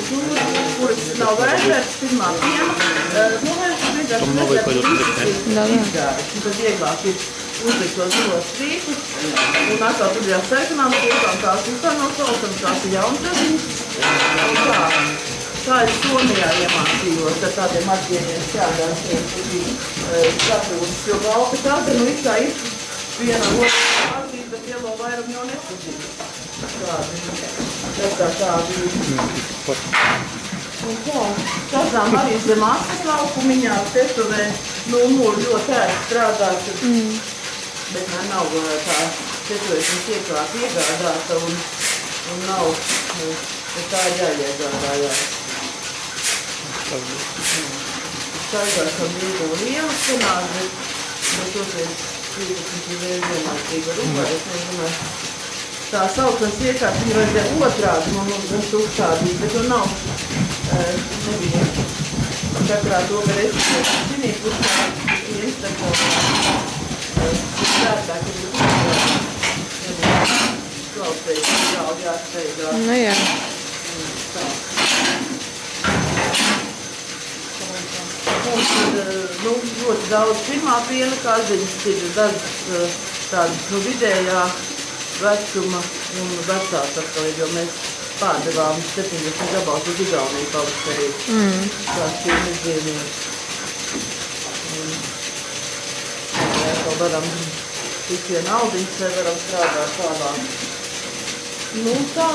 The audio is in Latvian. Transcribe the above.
kuras nav vērtētas pirmā piena, vienkārši redzēt, izdzēruši, tad vieglāk ir uzlikt to zilo strīku, un atkal tur jau sarkanām strīkām, tās vispār nav saucams, tās ir jauntraziņas, tā es Somijā iemācījos ar tādiem atģēniem strādāt, sapūtas, jo balta katra, nu it kā ir viena otra atzīst, bet lielo vairumu jau nepazīst. Tādi ir. Un tā, tādām arī zem asas laukumiņā, testuvē, numuri ļoti ērti strādāt, bet man nav tā testuvēšanas iekārta iegādāta un nav, bet tā ir jāiegādājās. Skaidrs, ka brīvo lielas sanāk, bet toties 15 vienlaicīga rubā, es nezinu, tā saucams iekārta, viņa vajadzēja otrādi, man mums uzstādīt, bet to nav, nebija. Katrā to var esi zinīt, kur tā instantā, strādāk, kad ir klausējas, jāsteigā. Nu jā. Tā. Mums ir ļoti daudz pirmā piena kaziņas, ir dažas tādas vidējā vecuma un vecās atkal, jo mēs pārdevām 70 gabalus uz Igauniju pavasarī. Tās pienas dzīvības. Atkal varam tik vien audiņas, vai varam strādāt tālāk. Nu tā.